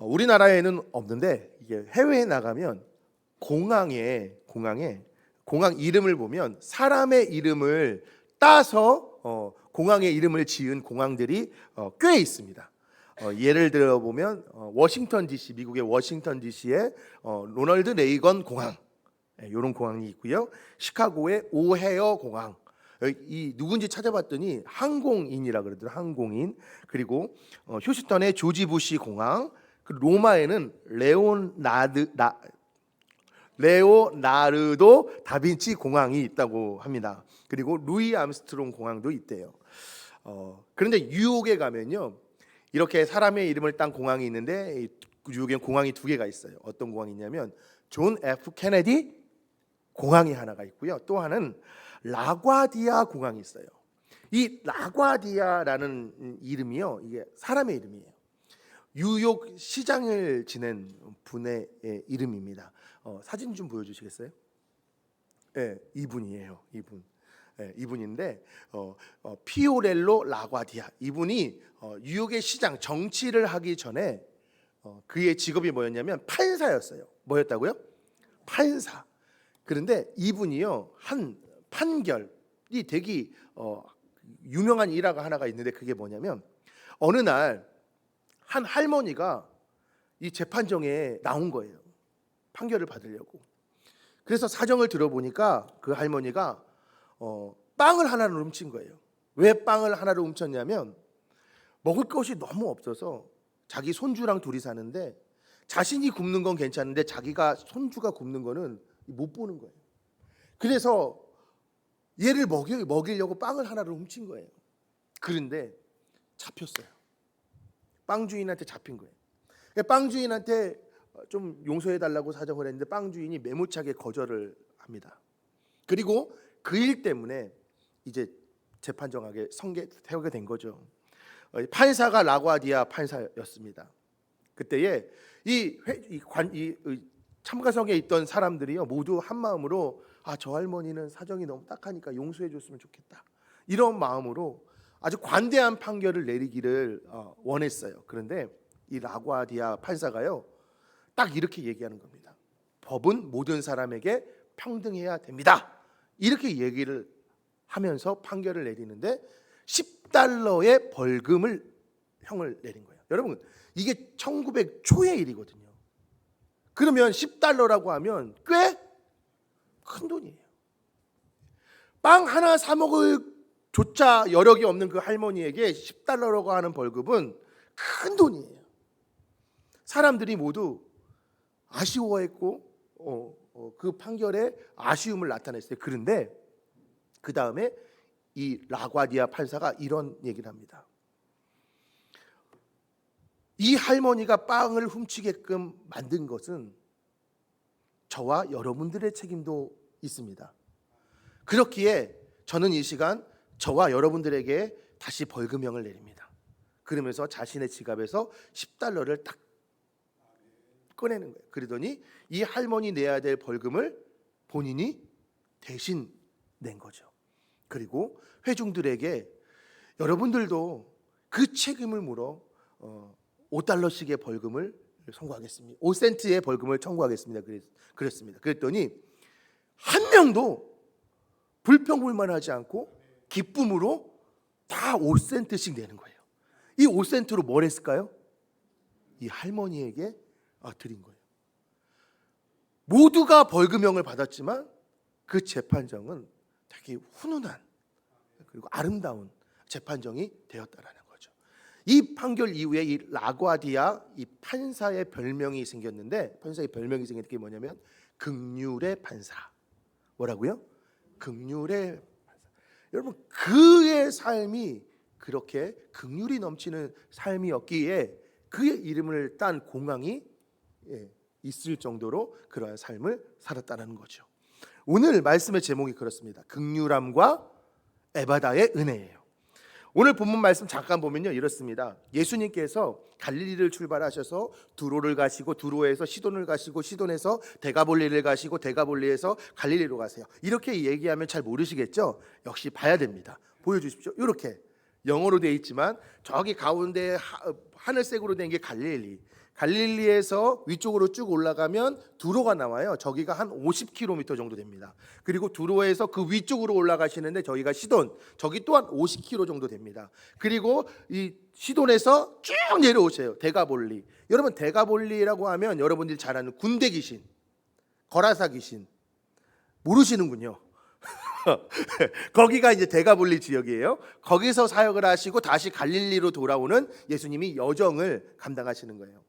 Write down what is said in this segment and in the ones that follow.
우리나라에는 없는데 이게 해외에 나가면 공항 이름을 보면 사람의 이름을 따서 공항의 이름을 지은 공항들이 꽤 있습니다. 예를 들어 보면 워싱턴 DC, 미국의 워싱턴 DC에 로널드 레이건 공항, 이런 공항이 있고요. 시카고의 오헤어 공항, 이 누군지 찾아봤더니 항공인이라 그러더라고요. 항공인. 그리고 휴스턴의 조지 부시 공항, 로마에는 레오나르도 다빈치 공항이 있다고 합니다. 그리고 루이 암스트롱 공항도 있대요. 그런데 뉴욕에 가면요, 이렇게 사람의 이름을 딴 공항이 있는데 뉴욕에 공항이 두 개가 있어요. 어떤 공항이 있냐면 존 F 케네디 공항이 하나가 있고요. 또 하나는 라과디아 공항이 있어요. 이 라과디아라는 이름이요, 이게 사람의 이름이에요. 뉴욕 시장을 지낸 분의 이름입니다. 사진 좀 보여주시겠어요? 네, 이분이에요. 이분인데 피오렐로 라과디아, 이분이 뉴욕의 시장 정치를 하기 전에 그의 직업이 뭐였냐면 판사였어요. 뭐였다고요? 판사. 그런데 이분이요, 한 판결이 되게 유명한 일화가 하나가 있는데, 그게 뭐냐면 어느 날 한 할머니가 이 재판정에 나온 거예요. 판결을 받으려고. 그래서 사정을 들어보니까 그 할머니가 빵을 하나를 훔친 거예요. 왜 빵을 하나를 훔쳤냐면 먹을 것이 너무 없어서 자기 손주랑 둘이 사는데 자신이 굶는 건 괜찮은데 자기가 손주가 굶는 거는 못 보는 거예요. 그래서 얘를 먹이려고 빵을 하나를 훔친 거예요. 그런데 잡혔어요. 빵 주인한테 잡힌 거예요. 빵 주인한테 좀 용서해달라고 사정을 했는데 빵 주인이 매무차게 거절을 합니다. 그리고 그 일 때문에 이제 재판정하게 세우게 된 거죠. 판사가 라과디아 판사였습니다. 그때에 이 참가석에 있던 사람들이요, 모두 한 마음으로 저 할머니는 사정이 너무 딱하니까 용서해 줬으면 좋겠다, 이런 마음으로 아주 관대한 판결을 내리기를 원했어요. 그런데 이 라과디아 판사가요, 딱 이렇게 얘기하는 겁니다. 법은 모든 사람에게 평등해야 됩니다. 이렇게 얘기를 하면서 판결을 내리는데 $10의 형을 내린 거예요. 여러분, 이게 1900 초의 일이거든요. 그러면 $10라고 하면 꽤 큰 돈이에요. 빵 하나 사 먹을 조차 여력이 없는 그 할머니에게 $10라고 하는 벌금은 큰 돈이에요. 사람들이 모두 아쉬워했고 그 판결에 아쉬움을 나타냈어요. 그런데 그 다음에 이 라과디아 판사가 이런 얘기를 합니다. 이 할머니가 빵을 훔치게끔 만든 것은 저와 여러분들의 책임도 있습니다. 그렇기에 저는 이 시간 저와 여러분들에게 다시 벌금형을 내립니다. 그러면서 자신의 지갑에서 $10를 딱 꺼내는 거예요. 그러더니 이 할머니 내야 될 벌금을 본인이 대신 낸 거죠. 그리고 회중들에게 여러분들도 그 책임을 물어 $5씩의 벌금을 청구하겠습니다. 5센트의 벌금을 청구하겠습니다. 그랬습니다. 그랬더니 한 명도 불평불만하지 않고 기쁨으로 다 5센트씩 내는 거예요. 이 5센트로 뭘 했을까요? 이 할머니에게 드린 거예요. 모두가 벌금형을 받았지만 그 재판정은 되게 훈훈한 그리고 아름다운 재판정이 되었다라는 거죠. 이 판결 이후에 이 라과디아 이 판사의 별명이 생겼는데, 판사의 별명이 생긴 게 뭐냐면 긍휼의 판사. 뭐라고요? 긍휼의 판사. 여러분, 그의 삶이 그렇게 긍휼이 넘치는 삶이었기에 그의 이름을 딴 공항이 있을 정도로 그러한 삶을 살았다는 거죠. 오늘 말씀의 제목이 그렇습니다. 긍휼함과 에바다의 은혜예요. 오늘 본문 말씀 잠깐 보면요, 이렇습니다. 예수님께서 갈릴리를 출발하셔서 두로를 가시고 두로에서 시돈을 가시고 시돈에서 데가볼리를 가시고 데가볼리에서 갈릴리로 가세요. 이렇게 얘기하면 잘 모르시겠죠? 역시 봐야 됩니다. 보여주십시오. 이렇게 영어로 되어 있지만 저기 가운데 하늘색으로 된 게 갈릴리. 갈릴리에서 위쪽으로 쭉 올라가면 두로가 나와요. 저기가 한 50km 정도 됩니다. 그리고 두로에서 그 위쪽으로 올라가시는데 저기가 시돈, 저기 또한 50km 정도 됩니다. 그리고 이 시돈에서 쭉 내려오세요. 데가볼리. 여러분 데가볼리라고 하면 여러분들이 잘 아는 군대 귀신, 거라사 귀신 모르시는군요. 거기가 이제 데가볼리 지역이에요. 거기서 사역을 하시고 다시 갈릴리로 돌아오는 예수님이 여정을 감당하시는 거예요.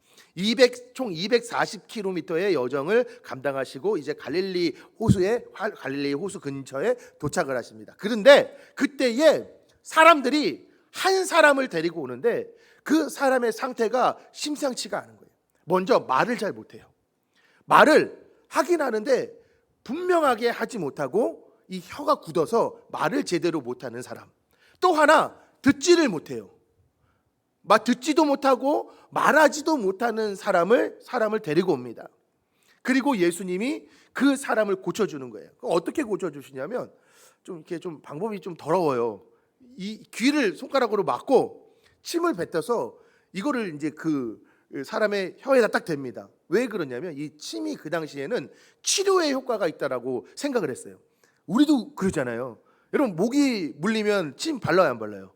총 240km의 여정을 감당하시고 이제 갈릴리 호수 근처에 도착을 하십니다. 그런데 그때에 사람들이 한 사람을 데리고 오는데 그 사람의 상태가 심상치가 않은 거예요. 먼저 말을 잘 못해요. 말을 하긴 하는데 분명하게 하지 못하고 이 혀가 굳어서 말을 제대로 못하는 사람. 또 하나 듣지를 못해요. 듣지도 못하고 말하지도 못하는 사람을 데리고 옵니다. 그리고 예수님이 그 사람을 고쳐주는 거예요. 어떻게 고쳐주시냐면 좀 방법이 좀 더러워요. 이 귀를 손가락으로 막고 침을 뱉어서 이거를 이제 그 사람의 혀에다 딱 댑니다. 왜 그러냐면 이 침이 그 당시에는 치료의 효과가 있다라고 생각을 했어요. 우리도 그러잖아요. 여러분 목이 물리면 침 발라요, 안 발라요?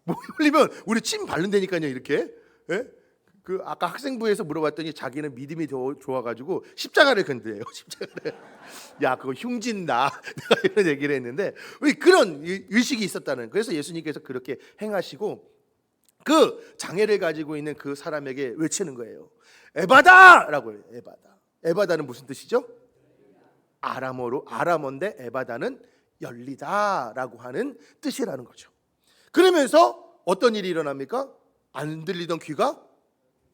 목이 물리면 우리 침 바른다니까요, 이렇게. 예? 그 아까 학생부에서 물어봤더니 자기는 믿음이 더 좋아가지고 십자가를 건드려요. 십자가를. 야, 그거 흉진다. 내가 이런 얘기를 했는데 왜 그런 의식이 있었다는. 그래서 예수님께서 그렇게 행하시고 그 장애를 가지고 있는 그 사람에게 외치는 거예요. 에바다라고 해요. 에바다. 에바다는 무슨 뜻이죠? 아람어인데 에바다는 열리다라고 하는 뜻이라는 거죠. 그러면서 어떤 일이 일어납니까? 안 들리던 귀가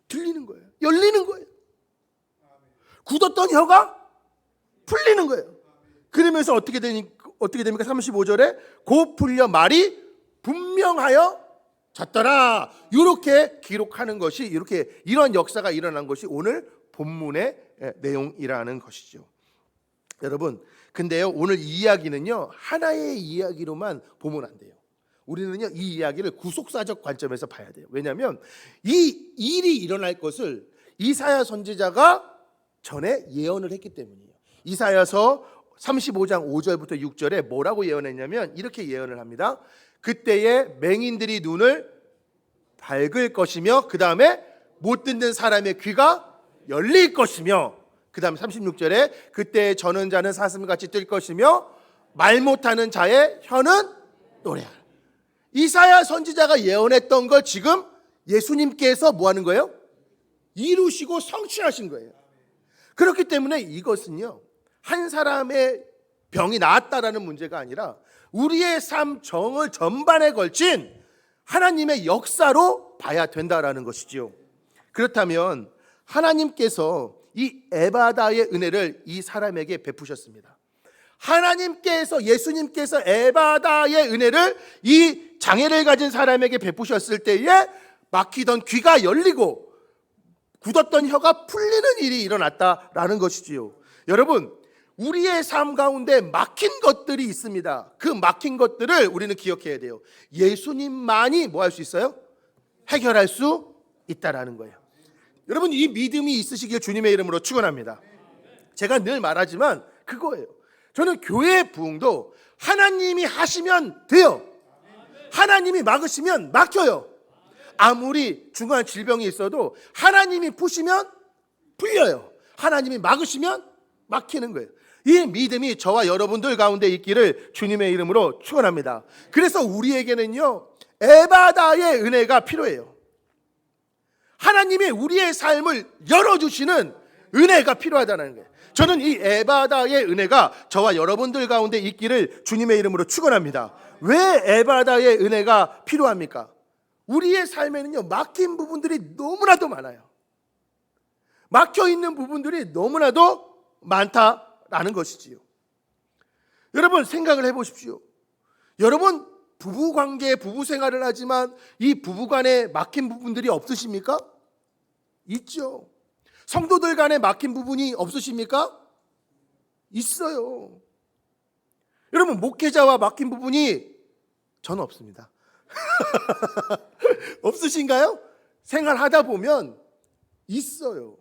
들리는 거예요. 열리는 거예요. 굳었던 혀가 풀리는 거예요. 그러면서 어떻게 됩니까? 35절에 곧 풀려 말이 분명하여 졌더라. 이렇게 기록하는 것이 이런 역사가 일어난 것이 오늘 본문의 내용이라는 것이죠. 여러분, 근데요 오늘 이 이야기는요 하나의 이야기로만 보면 안 돼요. 우리는요 이 이야기를 구속사적 관점에서 봐야 돼요. 왜냐하면 이 일이 일어날 것을 이사야 선지자가 전에 예언을 했기 때문이에요. 이사야서 35장 5절부터 6절에 뭐라고 예언했냐면 이렇게 예언을 합니다. 그때에 맹인들이 눈을 밝을 것이며 그 다음에 못 듣는 사람의 귀가 열릴 것이며 그 다음에 36절에 그때에 저는 자는 사슴같이 뜰 것이며 말 못하는 자의 혀는 노래할. 이사야 선지자가 예언했던 걸 지금 예수님께서 뭐 하는 거예요? 이루시고 성취하신 거예요. 그렇기 때문에 이것은요 한 사람의 병이 나았다라는 문제가 아니라 우리의 삶 정을 전반에 걸친 하나님의 역사로 봐야 된다라는 것이지요. 그렇다면 하나님께서 이 에바다의 은혜를 이 사람에게 베푸셨습니다. 예수님께서 에바다의 은혜를 이 장애를 가진 사람에게 베푸셨을 때에 막히던 귀가 열리고 굳었던 혀가 풀리는 일이 일어났다라는 것이지요. 여러분, 우리의 삶 가운데 막힌 것들이 있습니다. 그 막힌 것들을 우리는 기억해야 돼요. 예수님만이 뭐 할 수 있어요? 해결할 수 있다라는 거예요. 여러분, 이 믿음이 있으시길 주님의 이름으로 축원합니다. 제가 늘 말하지만 그거예요. 저는 교회 부흥도 하나님이 하시면 돼요. 하나님이 막으시면 막혀요. 아무리 중요한 질병이 있어도 하나님이 푸시면 풀려요. 하나님이 막으시면 막히는 거예요. 이 믿음이 저와 여러분들 가운데 있기를 주님의 이름으로 축원합니다. 그래서 우리에게는요 에바다의 은혜가 필요해요. 하나님이 우리의 삶을 열어주시는 은혜가 필요하다는 거예요. 저는 이 에바다의 은혜가 저와 여러분들 가운데 있기를 주님의 이름으로 축원합니다. 왜 에바다의 은혜가 필요합니까? 우리의 삶에는요 막힌 부분들이 너무나도 많아요. 막혀있는 부분들이 너무나도 많다라는 것이지요. 여러분 생각을 해보십시오. 여러분 부부관계, 부부생활을 하지만 이 부부간에 막힌 부분들이 없으십니까? 있죠. 성도들 간에 막힌 부분이 없으십니까? 있어요. 여러분 목회자와 막힌 부분이 저는 없습니다. 없으신가요? 생활하다 보면 있어요.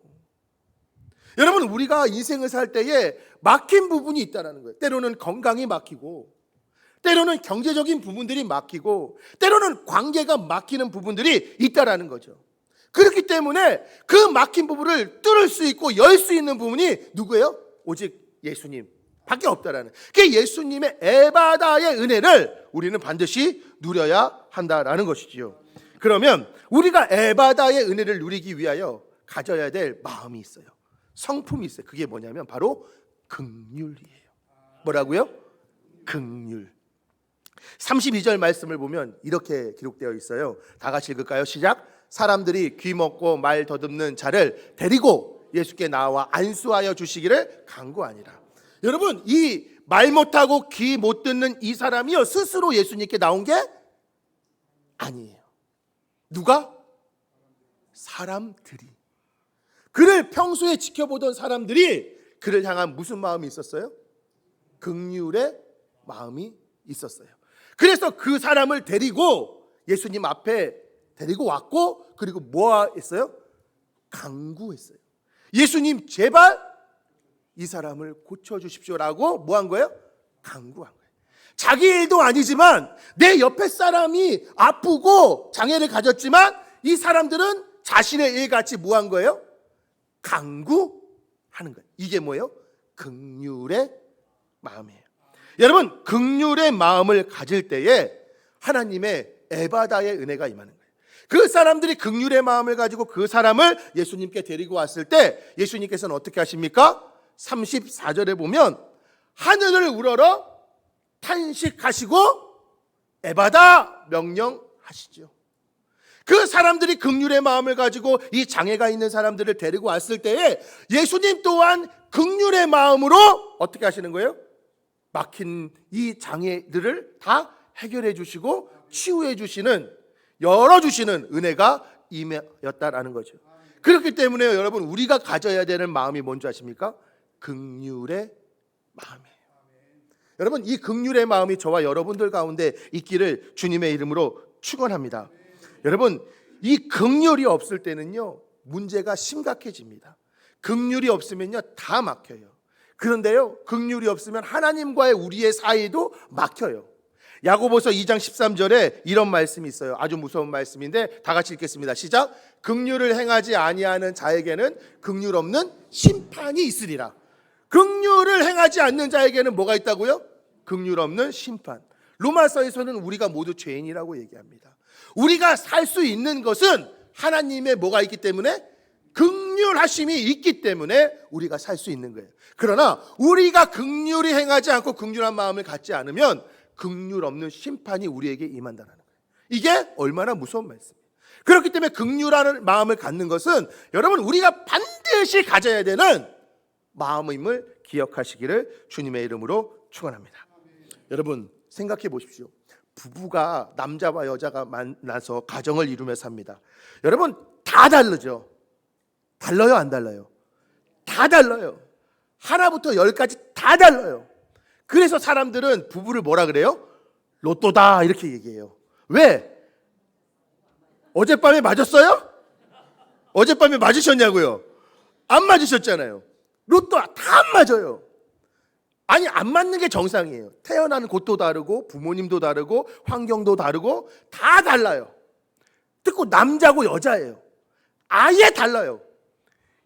여러분, 우리가 인생을 살 때에 막힌 부분이 있다는 거예요. 때로는 건강이 막히고, 때로는 경제적인 부분들이 막히고, 때로는 관계가 막히는 부분들이 있다는 거죠. 그렇기 때문에 그 막힌 부분을 뚫을 수 있고 열 수 있는 부분이 누구예요? 오직 예수님 밖에 없다라는. 그 예수님의 에바다의 은혜를 우리는 반드시 누려야 한다라는 것이지요. 그러면 우리가 에바다의 은혜를 누리기 위하여 가져야 될 마음이 있어요. 성품이 있어요. 그게 뭐냐면 바로 긍휼이에요. 뭐라고요? 긍휼. 32절 말씀을 보면 이렇게 기록되어 있어요. 다 같이 읽을까요? 시작. 사람들이 귀 먹고 말 더듬는 자를 데리고 예수께 나와 안수하여 주시기를 간구하니라. 여러분, 이 말 못하고 귀 못 듣는 이 사람이요, 스스로 예수님께 나온 게 아니에요. 누가? 사람들이. 그를 평소에 지켜보던 사람들이 그를 향한 무슨 마음이 있었어요? 긍휼의 마음이 있었어요. 그래서 그 사람을 데리고 예수님 앞에 데리고 왔고, 그리고 뭐 했어요? 간구했어요. 예수님, 제발 이 사람을 고쳐주십시오라고 뭐 한 거예요? 간구한 거예요. 자기 일도 아니지만 내 옆에 사람이 아프고 장애를 가졌지만 이 사람들은 자신의 일같이 뭐 한 거예요? 간구하는 거예요. 이게 뭐예요? 긍휼의 마음이에요. 여러분, 긍휼의 마음을 가질 때에 하나님의 에바다의 은혜가 임하는 거예요. 그 사람들이 긍휼의 마음을 가지고 그 사람을 예수님께 데리고 왔을 때 예수님께서는 어떻게 하십니까? 34절에 보면 하늘을 우러러 탄식하시고 에바다 명령하시죠. 그 사람들이 긍휼의 마음을 가지고 이 장애가 있는 사람들을 데리고 왔을 때에 예수님 또한 긍휼의 마음으로 어떻게 하시는 거예요? 막힌 이 장애들을 다 해결해 주시고 치유해 주시는, 열어주시는 은혜가 임하였다라는 거죠. 그렇기 때문에 여러분, 우리가 가져야 되는 마음이 뭔지 아십니까? 긍휼의 마음이에요. 여러분, 이 긍휼의 마음이 저와 여러분들 가운데 있기를 주님의 이름으로 축원합니다. 여러분, 이 긍휼이 없을 때는요, 문제가 심각해집니다. 긍휼이 없으면요, 다 막혀요. 그런데요, 긍휼이 없으면 하나님과의 우리의 사이도 막혀요. 야고보서 2장 13절에 이런 말씀이 있어요. 아주 무서운 말씀인데 다 같이 읽겠습니다. 시작. 긍휼을 행하지 아니하는 자에게는 긍휼 없는 심판이 있으리라. 긍휼을 행하지 않는 자에게는 뭐가 있다고요? 긍휼 없는 심판. 로마서에서는 우리가 모두 죄인이라고 얘기합니다. 우리가 살 수 있는 것은 하나님의 뭐가 있기 때문에? 긍휼하심이 있기 때문에 우리가 살 수 있는 거예요. 그러나 우리가 긍휼히 행하지 않고 긍휼한 마음을 갖지 않으면 긍휼 없는 심판이 우리에게 임한다는 거예요. 이게 얼마나 무서운 말씀이에요. 그렇기 때문에 긍휼하는 마음을 갖는 것은 여러분, 우리가 반드시 가져야 되는 마음임을 기억하시기를 주님의 이름으로 축원합니다. 여러분, 생각해 보십시오. 부부가, 남자와 여자가 만나서 가정을 이루며 삽니다. 여러분, 다 다르죠? 달라요, 안 달라요? 다 달라요. 하나부터 열까지 다 달라요. 그래서 사람들은 부부를 뭐라 그래요? 로또다 이렇게 얘기해요. 왜? 어젯밤에 맞았어요? 어젯밤에 맞으셨냐고요? 안 맞으셨잖아요. 로또 다 안 맞아요. 아니, 안 맞는 게 정상이에요. 태어나는 곳도 다르고 부모님도 다르고 환경도 다르고 다 달라요. 듣고 남자고 여자예요. 아예 달라요.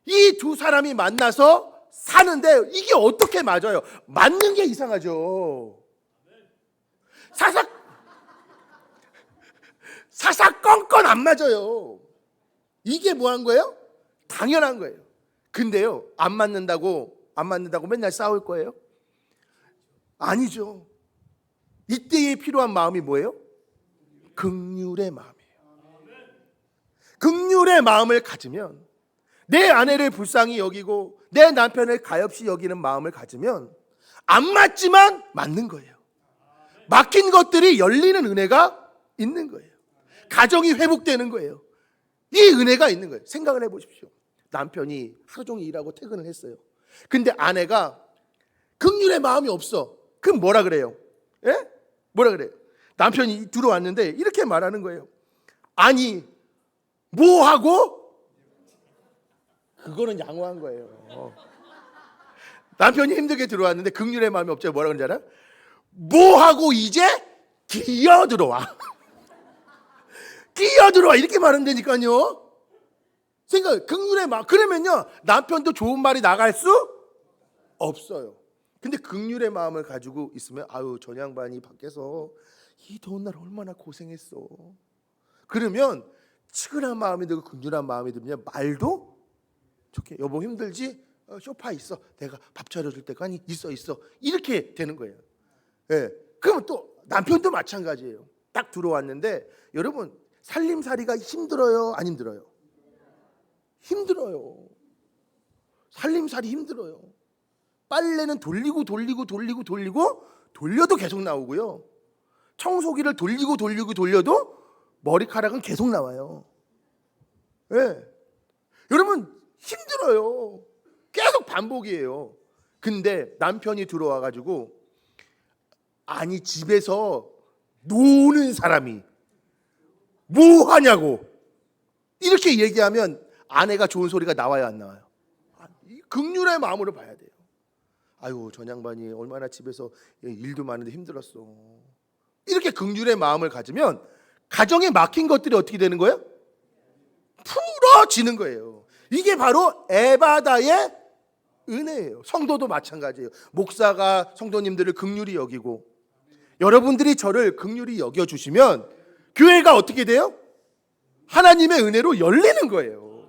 이 두 사람이 만나서 사는데 이게 어떻게 맞아요? 맞는 게 이상하죠. 사사건건 안 맞아요. 이게 뭐 한 거예요? 당연한 거예요. 근데요, 안 맞는다고 맨날 싸울 거예요? 아니죠. 이때에 필요한 마음이 뭐예요? 긍휼의 마음이에요. 긍휼의 마음을 가지면, 내 아내를 불쌍히 여기고 내 남편을 가엾이 여기는 마음을 가지면 안 맞지만 맞는 거예요. 막힌 것들이 열리는 은혜가 있는 거예요. 가정이 회복되는 거예요. 이 은혜가 있는 거예요. 생각을 해보십시오. 남편이 하루 종일 일하고 퇴근을 했어요. 근데 아내가 긍휼의 마음이 없어. 그럼 뭐라 그래요? 예? 뭐라 그래요? 남편이 들어왔는데 이렇게 말하는 거예요. 아니, 뭐하고? 그거는 양호한 거예요. 남편이 힘들게 들어왔는데 긍휼의 마음이 없죠. 뭐라 그러는지 알아? 뭐하고 이제 기어들어와. 끼어들어와 이렇게 말한다니까요. 긍휼의 마음. 그러면요 남편도 좋은 말이 나갈 수 없어요. 근데 긍휼의 마음을 가지고 있으면 아유 전 양반이 밖에서 이 더운 날 얼마나 고생했어. 그러면 측은한 마음이 들고 긍휼한 마음이 들면 말도 좋게 여보 힘들지? 소파에 있어. 내가 밥 차려줄 때까지 있어 이렇게 되는 거예요. 예. 그러면 또 남편도 마찬가지예요. 딱 들어왔는데 여러분 살림살이가 힘들어요? 안 힘들어요? 힘들어요. 살림살이 힘들어요. 빨래는 돌려도 계속 나오고요. 청소기를 돌려도 머리카락은 계속 나와요. 예. 여러분 힘들어요. 계속 반복이에요. 근데 남편이 들어와 가지고 아니 집에서 노는 사람이 뭐 하냐고 이렇게 얘기하면 아내가 좋은 소리가 나와요, 안 나와요? 긍휼의 마음으로 봐야 돼요. 아유, 전 양반이 얼마나 집에서 일도 많은데 힘들었어. 이렇게 긍휼의 마음을 가지면 가정에 막힌 것들이 어떻게 되는 거예요? 풀어지는 거예요. 이게 바로 에바다의 은혜예요. 성도도 마찬가지예요. 목사가 성도님들을 긍휼히 여기고 여러분들이 저를 긍휼히 여겨주시면 교회가 어떻게 돼요? 하나님의 은혜로 열리는 거예요.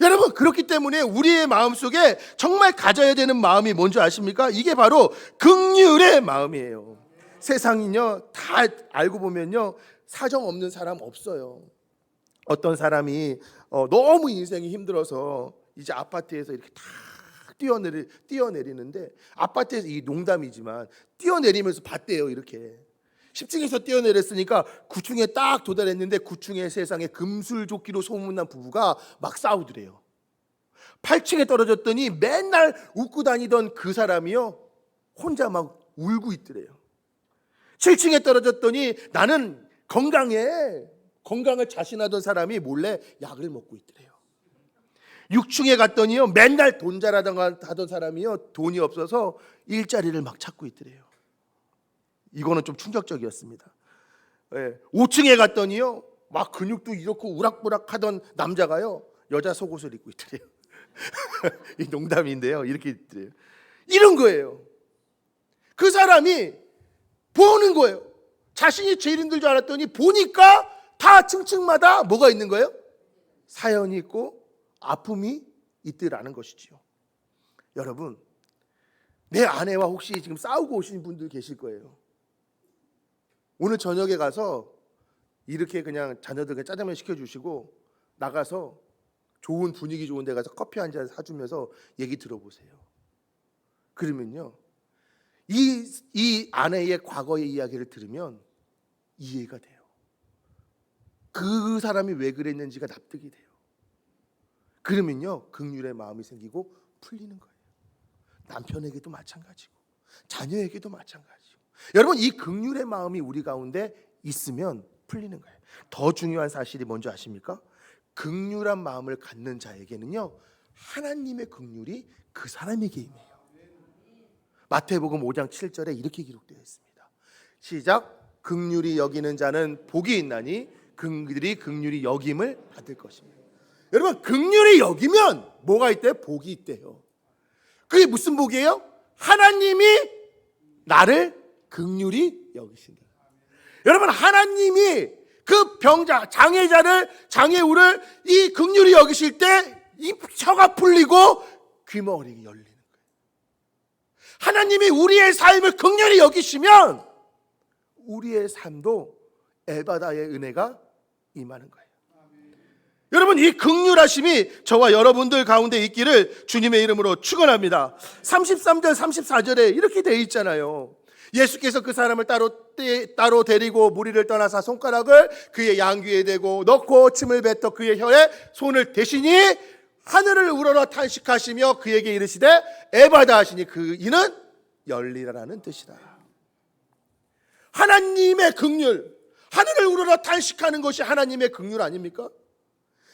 여러분 그렇기 때문에 우리의 마음속에 정말 가져야 되는 마음이 뭔지 아십니까? 이게 바로 긍휼의 마음이에요. 세상이요 다 알고 보면요 사정 없는 사람 없어요. 어떤 사람이 너무 인생이 힘들어서 이제 아파트에서 이렇게 다 뛰어내리는데 아파트에서 이 농담이지만 뛰어내리면서 봤대요. 이렇게 10층에서 뛰어내렸으니까 9층에 딱 도달했는데 9층의 세상에 금술조끼로 소문난 부부가 막 싸우더래요. 8층에 떨어졌더니 맨날 웃고 다니던 그 사람이요 혼자 막 울고 있더래요. 7층에 떨어졌더니 나는 건강을 자신하던 사람이 몰래 약을 먹고 있더래요. 6층에 갔더니요 맨날 돈 자랑하던 사람이요 돈이 없어서 일자리를 막 찾고 있더래요. 이거는 좀 충격적이었습니다. 5층에 갔더니요 막 근육도 이렇고 우락부락 하던 남자가요 여자 속옷을 입고 있더래요. 이 농담인데요 이렇게 있더래요. 이런 거예요. 그 사람이 보는 거예요. 자신이 제일 힘들 줄 알았더니 보니까 다 층층마다 뭐가 있는 거예요? 사연이 있고 아픔이 있더라는 것이지요. 여러분 내 아내와 혹시 지금 싸우고 오신 분들 계실 거예요. 오늘 저녁에 가서 이렇게 그냥 자녀들 짜장면 시켜주시고 나가서 좋은 분위기 좋은 데 가서 커피 한 잔 사주면서 얘기 들어보세요. 그러면요 이 아내의 과거의 이야기를 들으면 이해가 돼요. 그 사람이 왜 그랬는지가 납득이 돼요. 그러면요 긍휼의 마음이 생기고 풀리는 거예요. 남편에게도 마찬가지고 자녀에게도 마찬가지고 여러분 이 긍휼의 마음이 우리 가운데 있으면 풀리는 거예요. 더 중요한 사실이 뭔지 아십니까? 긍휼한 마음을 갖는 자에게는요 하나님의 긍휼이 그 사람에게 임해요. 마태복음 5장 7절에 이렇게 기록되어 있습니다. 시작. 긍휼히 여기는 자는 복이 있나니 그들이 긍휼히 여김을 받을 것입니다. 여러분 긍휼히 여기면 뭐가 있대요? 복이 있대요. 그게 무슨 복이에요? 하나님이 나를 긍휼히 여기신다. 여러분 하나님이 그 병자 장애우를 이 긍휼히 여기실 때 이 혀가 풀리고 귀머리가 열리는 거예요. 하나님이 우리의 삶을 긍휼히 여기시면 우리의 삶도 에바다의 은혜가 임하는 거예요. 여러분 이 긍휼하심이 저와 여러분들 가운데 있기를 주님의 이름으로 축원합니다. 33절 34절에 이렇게 되어 있잖아요. 예수께서 그 사람을 따로 데리고 무리를 떠나사 손가락을 그의 양귀에 대고 넣고 침을 뱉어 그의 혀에 손을 대시니 하늘을 우러러 탄식하시며 그에게 이르시되 에바다 하시니 그 이는 열리라라는 뜻이다. 하나님의 긍휼, 하늘을 우러러 탄식하는 것이 하나님의 긍휼 아닙니까?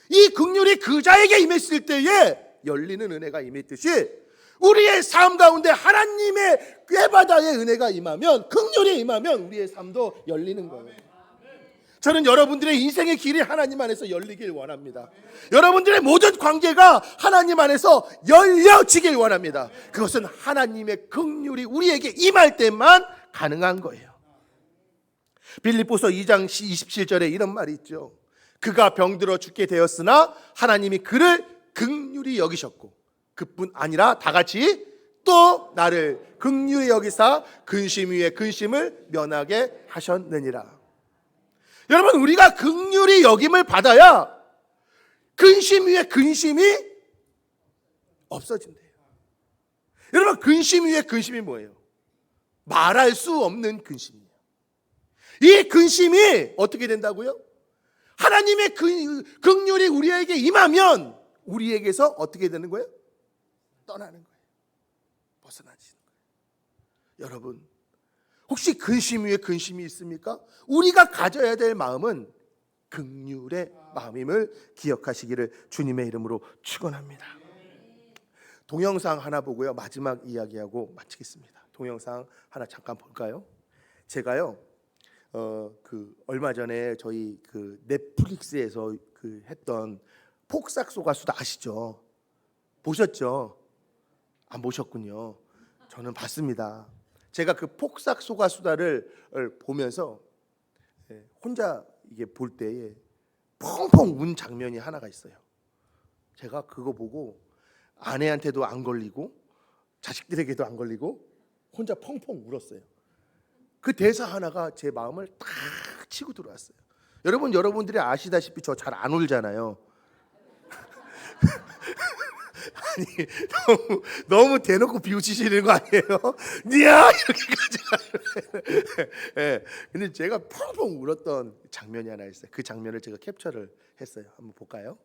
이 긍휼이 그 자에게 임했을 때에 열리는 은혜가 임했듯이 우리의 삶 가운데 하나님의 꾀바다의 은혜가 임하면, 긍휼이 임하면 우리의 삶도 열리는 거예요. 저는 여러분들의 인생의 길이 하나님 안에서 열리길 원합니다. 여러분들의 모든 관계가 하나님 안에서 열려지길 원합니다. 그것은 하나님의 긍휼이 우리에게 임할 때만 가능한 거예요. 빌립보서 2장 27절에 이런 말이 있죠. 그가 병들어 죽게 되었으나 하나님이 그를 긍휼히 여기셨고 그뿐 아니라 다 같이 또 나를 긍휼히 여기사 근심 위에 근심을 면하게 하셨느니라. 여러분, 우리가 긍휼히 여김을 받아야 근심 위에 근심이 없어진대요. 여러분, 근심 위에 근심이 뭐예요? 말할 수 없는 근심이에요. 이 근심이 어떻게 된다고요? 하나님의 긍휼이 우리에게 임하면 우리에게서 어떻게 되는 거예요? 떠나는 거예요. 벗어나지는 거예요. 여러분, 혹시 근심 위에 근심이 있습니까? 우리가 가져야 될 마음은 긍휼의 마음임을 기억하시기를 주님의 이름으로 축원합니다. 동영상 하나 보고요, 마지막 이야기하고 마치겠습니다. 동영상 하나 잠깐 볼까요? 제가요, 얼마 전에 저희 넷플릭스에서 했던 폭삭소가수다 아시죠? 보셨죠? 안 보셨군요. 저는 봤습니다. 제가 그 폭삭소가수다를 보면서 혼자 이게 볼 때에 펑펑 운 장면이 하나가 있어요. 제가 그거 보고 아내한테도 안 걸리고 자식들에게도 안 걸리고 혼자 펑펑 울었어요. 그 대사 하나가 제 마음을 탁 치고 들어왔어요. 여러분들이 아시다시피 저 잘 안 울잖아요. 아니, 너무 대놓고 비웃으시는 거 아니에요? 니야 이렇게까지. 예. 근데 제가 펑펑 울었던 장면이 하나 있어요. 그 장면을 제가 캡처를 했어요. 한번 볼까요?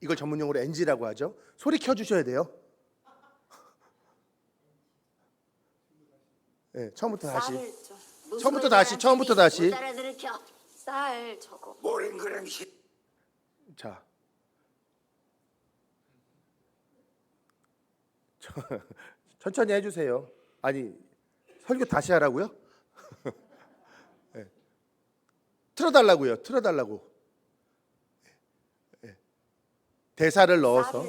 이걸 전문용어로 NG라고 하죠. 소리 켜주셔야 돼요. 네, 처음부터 다시. 처음부터 다시. 쌀 저거. 모랭그랭시. 자, 천천히 해주세요. 아니, 설교 다시 하라고요? 네. 틀어달라고요. 네. 대사를 넣어서.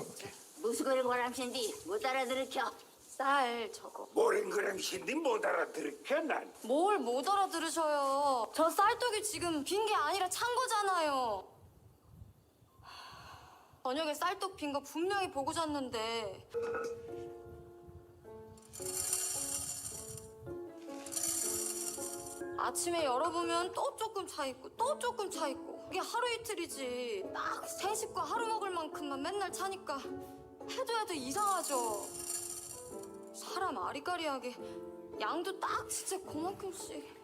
무수거리 거람신디 못 알아들으켜. 쌀 저거. 모랭그랭신디 못 알아들을게 난. 뭘 못 알아들으셔요? 저 쌀떡이 지금 빈 게 아니라 찬 거잖아요. 저녁에 쌀떡 빈 거 분명히 보고 잤는데. 아침에 열어보면 또 조금 차 있고 또 조금 차 있고. 이게 하루 이틀이지. 딱 세 식구 하루 먹을 만큼만 맨날 차니까 해도 이상하죠. 사람 아리까리하게 양도 딱 진짜 그만큼씩.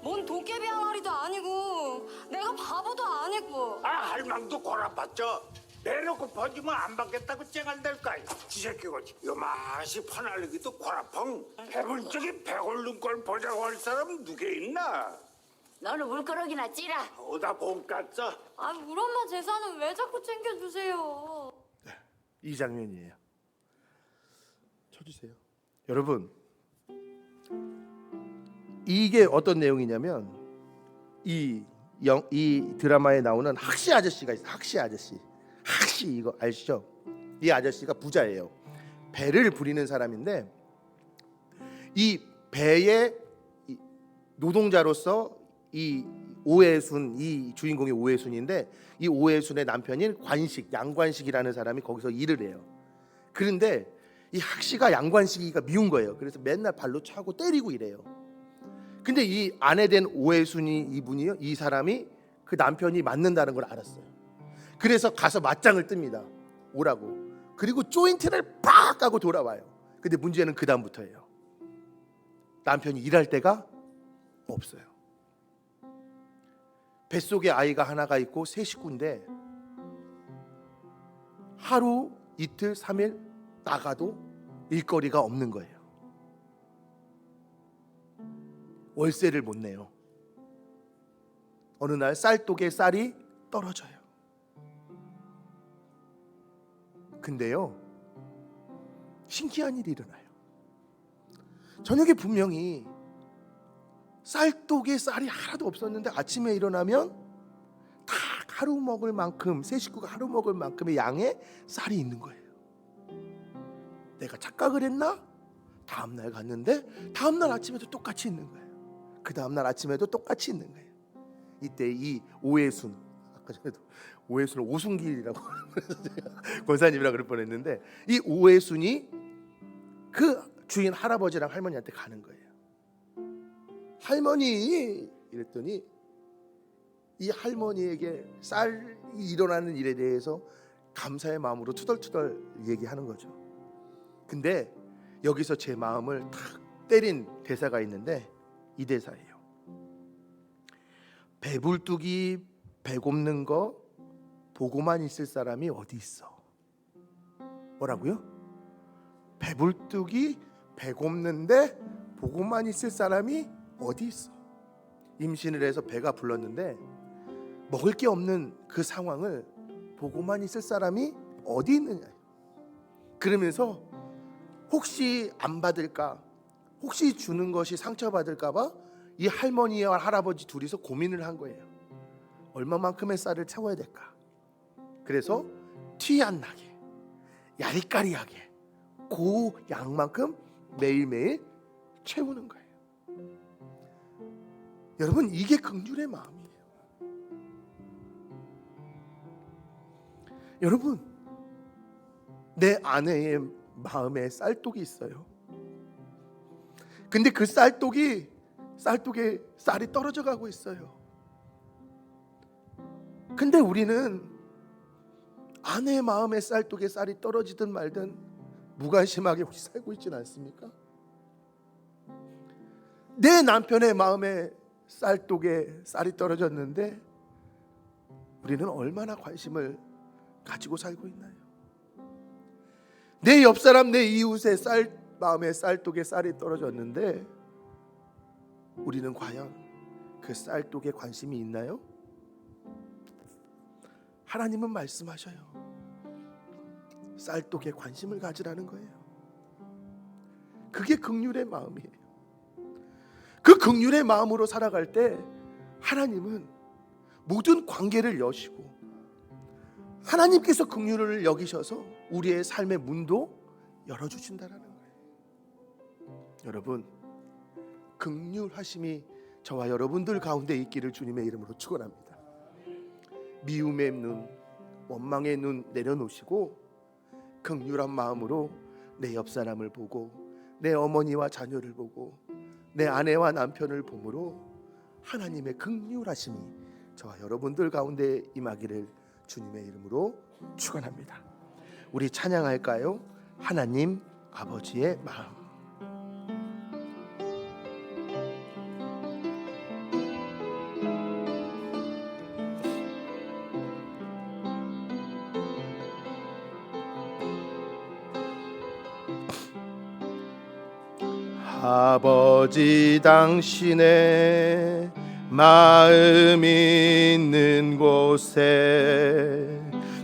뭔 도깨비 항아리도 아니고 내가 바보도 아니고. 아 할망도 골아봤죠. 내놓고 번지면 안 받겠다고 쨍한달까. 지새끼가 요맛이 퍼날리기도 골아펑. 해본 적이 백올 눈꼴 보자고 할 사람 누게 있나? 너는 물그러기나 찌라. 오다 봄갔어. 아, 우리 엄마 재산은 왜 자꾸 챙겨주세요? 이 장면이에요. 쳐주세요. 여러분, 이게 어떤 내용이냐면 이 드라마에 나오는 학시 아저씨가 있어요. 학시 이거 아시죠? 이 아저씨가 부자예요. 배를 부리는 사람인데 이 배의 노동자로서 이 오해순, 이 주인공이 오해순인데 이 오해순의 남편인 양관식이라는 사람이 거기서 일을 해요. 그런데 이 학시가 양관식이가 미운 거예요. 그래서 맨날 발로 차고 때리고 이래요. 근데 이 아내 된 오해순이 이분이요, 이 사람이 그 남편이 맞는다는 걸 알았어요. 그래서 가서 맞짱을 뜹니다. 오라고. 그리고 조인트를 팍 까고 돌아와요. 근데 문제는 그 다음부터예요. 남편이 일할 데가 없어요. 뱃속에 아이가 하나가 있고 세 식구인데 하루, 이틀, 3일 나가도 일거리가 없는 거예요. 월세를 못 내요. 어느 날 쌀독에 쌀이 떨어져요. 근데요, 신기한 일이 일어나요. 저녁에 분명히 쌀독에 쌀이 하나도 없었는데 아침에 일어나면 다 하루 먹을 만큼, 세 식구가 하루 먹을 만큼의 양의 쌀이 있는 거예요. 내가 착각을 했나? 다음날 갔는데 다음날 아침에도 똑같이 있는 거예요. 그 다음날 아침에도 똑같이 있는 거예요. 이때 이 오해순, 아까 전에도 오해순을 오순길이라고 권사님이라 그럴 뻔했는데, 이 오해순이 그 주인 할아버지랑 할머니한테 가는 거예요. 할머니, 이랬더니 이 할머니에게 쌀이 일어나는 일에 대해서 감사의 마음으로 투덜투덜 얘기하는 거죠. 근데 여기서 제 마음을 탁 때린 대사가 있는데 이 대사예요. 배불뚝이 배고프는 거 보고만 있을 사람이 어디 있어? 뭐라고요? 배불뚝이 배고프는데 보고만 있을 사람이 어디 있어? 임신을 해서 배가 불렀는데 먹을 게 없는 그 상황을 보고만 있을 사람이 어디 있느냐. 그러면서 혹시 안 받을까, 혹시 주는 것이 상처받을까 봐 이 할머니와 할아버지 둘이서 고민을 한 거예요. 얼마만큼의 쌀을 채워야 될까? 그래서 티 안 나게, 야리까리하게 그 양만큼 매일매일 채우는 거예요. 여러분, 이게 긍휼의 마음이에요. 여러분, 내 아내의 마음에 쌀독이 있어요. 근데 그 쌀독에 쌀이 떨어져 가고 있어요. 근데 우리는 아내의 마음에 쌀독에 쌀이 떨어지든 말든 무관심하게 혹시 살고 있지는 않습니까? 내 남편의 마음에 쌀독에 쌀이 떨어졌는데 우리는 얼마나 관심을 가지고 살고 있나요? 내 옆사람, 내 이웃의 마음에 쌀독에 쌀이 떨어졌는데 우리는 과연 그 쌀독에 관심이 있나요? 하나님은 말씀하셔요. 쌀독에 관심을 가지라는 거예요. 그게 긍휼의 마음이에요. 그 긍휼의 마음으로 살아갈 때 하나님은 모든 관계를 여시고 하나님께서 긍휼을 여기셔서 우리의 삶의 문도 열어주신다는 거예요. 여러분, 긍휼하심이 저와 여러분들 가운데 있기를 주님의 이름으로 축원합니다. 미움의 눈, 원망의 눈 내려놓으시고 긍휼한 마음으로 내 옆 사람을 보고 내 어머니와 자녀를 보고 내 아내와 남편을 보므로 하나님의 긍휼하심이 저와 여러분들 가운데 임하기를 주님의 이름으로 축원합니다. 우리 찬양할까요? 하나님 아버지의 마음. 아버지, 당신의 마음 있는 곳에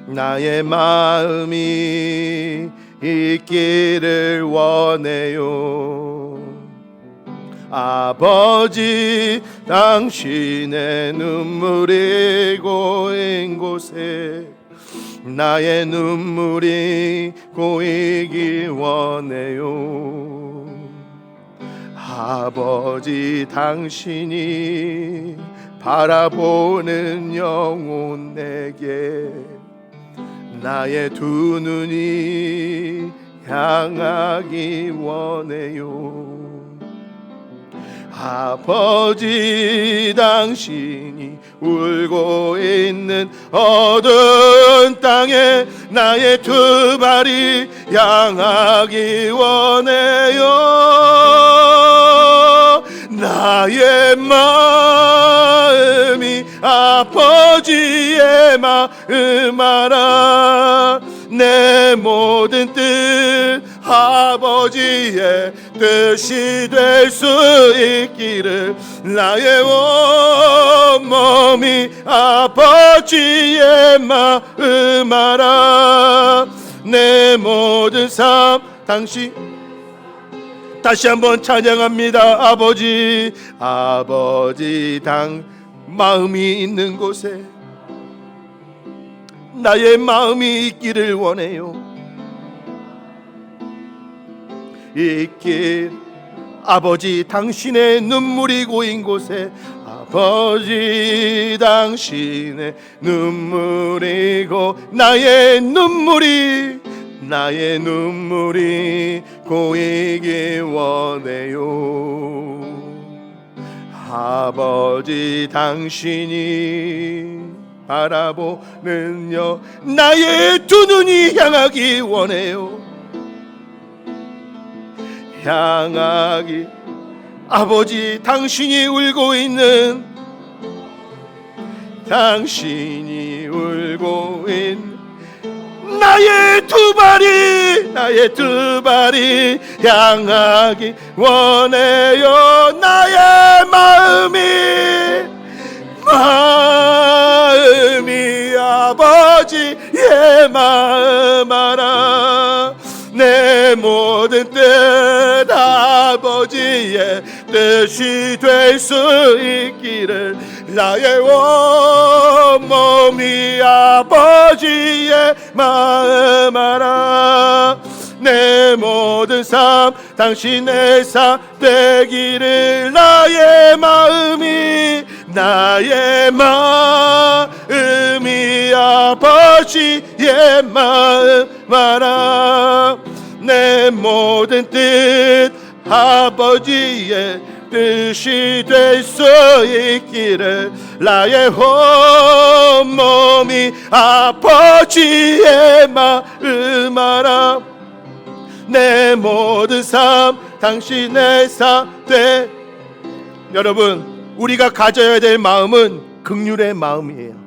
나의 마음이 있기를 원해요. 아버지, 당신의 눈물이 고인 곳에 나의 눈물이 고이기 원해요. 아버지, 당신이 바라보는 영혼 내게 나의 두 눈이 향하기 원해요. 아버지, 당신이 울고 있는 어두운 땅에 나의 두 발이 향하기 원해요. 나의 마음이 아버지의 마음 알아. 내 모든 뜻 아버지의 뜻이 될 수 있기를 나의 온몸이 아버지의 마음 알아 내 모든 삶 당신 다시 한번 찬양합니다. 아버지 당 마음이 있는 곳에 나의 마음이 있기를 원해요. 있길 아버지 당신의 눈물이 고인 곳에 아버지 당신의 눈물이 고 나의 눈물이 고이길 원해요. 아버지 당신이 바라보는요 나의 두 눈이 향하기 원해요. 향하기 아버지 당신이 울고 있는 나의 두 발이 향하기 원해요. 나의 마음이 아버지의 마음 알아 내 모든 뜻 아버지의 뜻이 될 수 있기를 나의 온몸이 아버지의 마음 알아 내 모든 삶 당신의 삶 되기를 나의 마음이 아버지의 마음 알아 내 모든 뜻 아버지의 뜻이 될 수 있기를 나의 온몸이 아버지의 마음 알아 내 모든 삶 당신의 삶 돼. 여러분 우리가 가져야 될 마음은 긍휼의 마음이에요.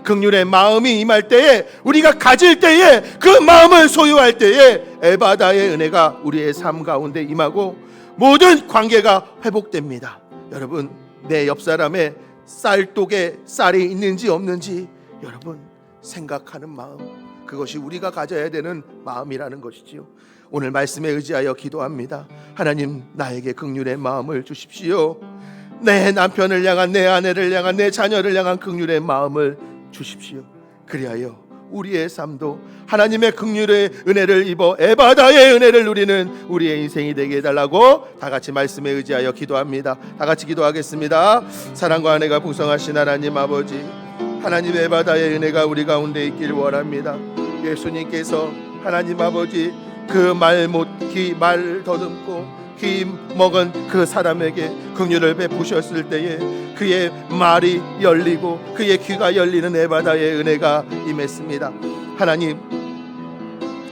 긍휼의 마음이 임할 때에 우리가 가질 때에 그 마음을 소유할 때에 에바다의 은혜가 우리의 삶 가운데 임하고 모든 관계가 회복됩니다. 여러분 내 옆 사람의 쌀독에 쌀이 있는지 없는지 여러분 생각하는 마음 그것이 우리가 가져야 되는 마음이라는 것이지요. 오늘 말씀에 의지하여 기도합니다. 하나님 나에게 긍휼의 마음을 주십시오. 내 남편을 향한 내 아내를 향한 내 자녀를 향한 긍휼의 마음을 주십시오. 그리하여 우리의 삶도 하나님의 긍휼의 은혜를 입어 에바다의 은혜를 누리는 우리의 인생이 되게 해달라고 다 같이 말씀에 의지하여 기도합니다. 다 같이 기도하겠습니다. 사랑과 은혜가 풍성하신 하나님 아버지 하나님 에바다의 은혜가 우리 가운데 있기를 원합니다. 예수님께서 하나님 아버지 그 말 더듬고 기 먹은 그 사람에게 긍휼을 베푸셨을 때에 그의 말이 열리고 그의 귀가 열리는 에바다의 은혜가 임했습니다. 하나님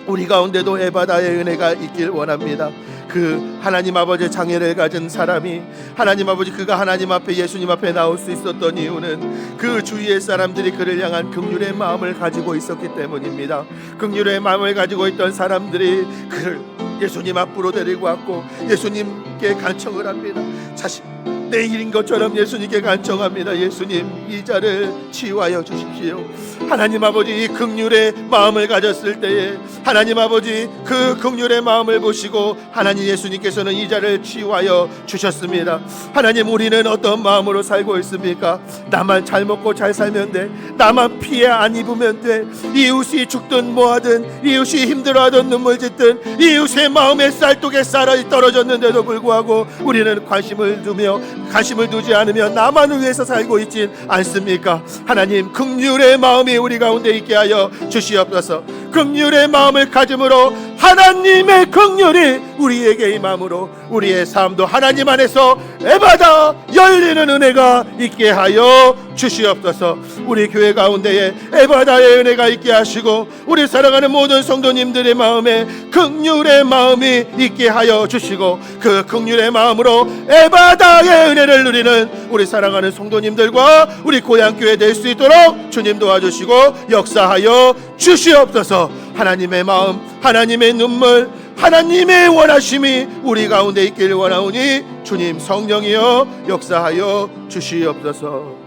우리 가운데도 에바다의 은혜가 있길 원합니다. 그 하나님 아버지의 장애를 가진 사람이 하나님 아버지 그가 하나님 앞에 예수님 앞에 나올 수 있었던 이유는 그 주위의 사람들이 그를 향한 긍휼의 마음을 가지고 있었기 때문입니다. 긍휼의 마음을 가지고 있던 사람들이 그를 예수님 앞으로 데리고 왔고 예수님께 간청을 합니다. 자신 내 일인 것처럼 예수님께 간청합니다. 예수님 이 자를 치유하여 주십시오. 하나님 아버지 이 긍휼의 마음을 가졌을 때에 하나님 아버지 그 긍휼의 마음을 보시고 하나님 예수님께서는 이 자를 치유하여 주셨습니다. 하나님 우리는 어떤 마음으로 살고 있습니까? 나만 잘 먹고 잘 살면 돼. 나만 피해 안 입으면 돼. 이웃이 죽든 뭐하든 이웃이 힘들어하든 눈물 짓든 이웃의 마음에 쌀독에 쌀이 떨어졌는데도 불구하고 우리는 관심을 두지 않으며 나만을 위해서 살고 있진 않습니까? 하나님 긍휼의 마음이 우리 가운데 있게 하여 주시옵소서. 긍휼의 마음을 가짐으로 하나님의 긍휼이 우리에게 임함으로 우리의 삶도 하나님 안에서 에바다 열리는 은혜가 있게 하여 주시옵소서. 우리 교회 가운데에 에바다의 은혜가 있게 하시고 우리 사랑하는 모든 성도님들의 마음에 긍휼의 마음이 있게 하여 주시고 그 긍휼의 마음으로 에바다의 은혜를 누리는 우리 사랑하는 성도님들과 우리 고향교회 될 수 있도록 주님 도와주시고 역사하여 주시옵소서. 하나님의 마음 하나님의 눈물 하나님의 원하심이 우리 가운데 있길 원하오니 주님 성령이여 역사하여 주시옵소서.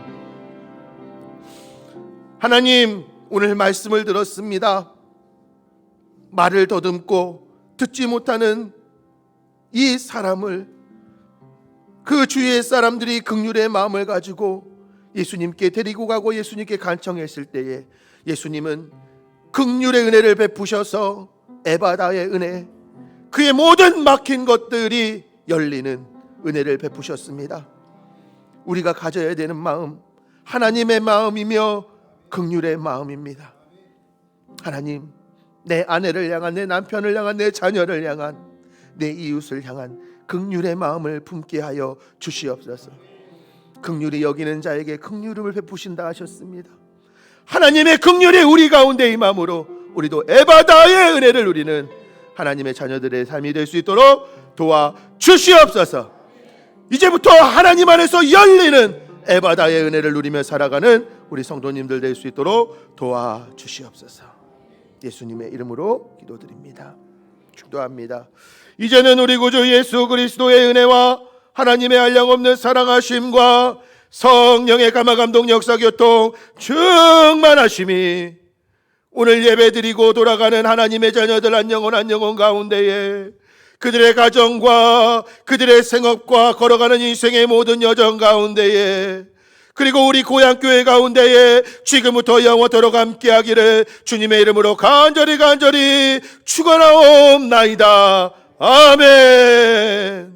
하나님, 오늘 말씀을 들었습니다. 말을 더듬고 듣지 못하는 이 사람을 그 주위의 사람들이 긍휼의 마음을 가지고 예수님께 데리고 가고 예수님께 간청했을 때에 예수님은 긍휼의 은혜를 베푸셔서 에바다의 은혜, 그의 모든 막힌 것들이 열리는 은혜를 베푸셨습니다. 우리가 가져야 되는 마음, 하나님의 마음이며 긍휼의 마음입니다. 하나님, 내 아내를 향한, 내 남편을 향한, 내 자녀를 향한, 내 이웃을 향한 긍휼의 마음을 품게 하여 주시옵소서. 긍휼히 여기는 자에게 긍휼을 베푸신다 하셨습니다. 하나님의 긍휼이 우리 가운데 임함으로 우리도 에바다의 은혜를 누리는 하나님의 자녀들의 삶이 될 수 있도록 도와 주시옵소서. 이제부터 하나님 안에서 열리는 에바다의 은혜를 누리며 살아가는 우리 성도님들 될 수 있도록 도와 주시옵소서. 예수님의 이름으로 기도드립니다. 축도합니다. 이제는 우리 구주 예수 그리스도의 은혜와 하나님의 한량없는 사랑하심과 성령의 감화감동 역사교통 충만하심이 오늘 예배드리고 돌아가는 하나님의 자녀들 한 영혼 가운데에 그들의 가정과 그들의 생업과 걸어가는 인생의 모든 여정 가운데에 그리고 우리 고향교회 가운데에 지금부터 영원토록 함께하기를 주님의 이름으로 간절히 축원하옵나이다. 아멘.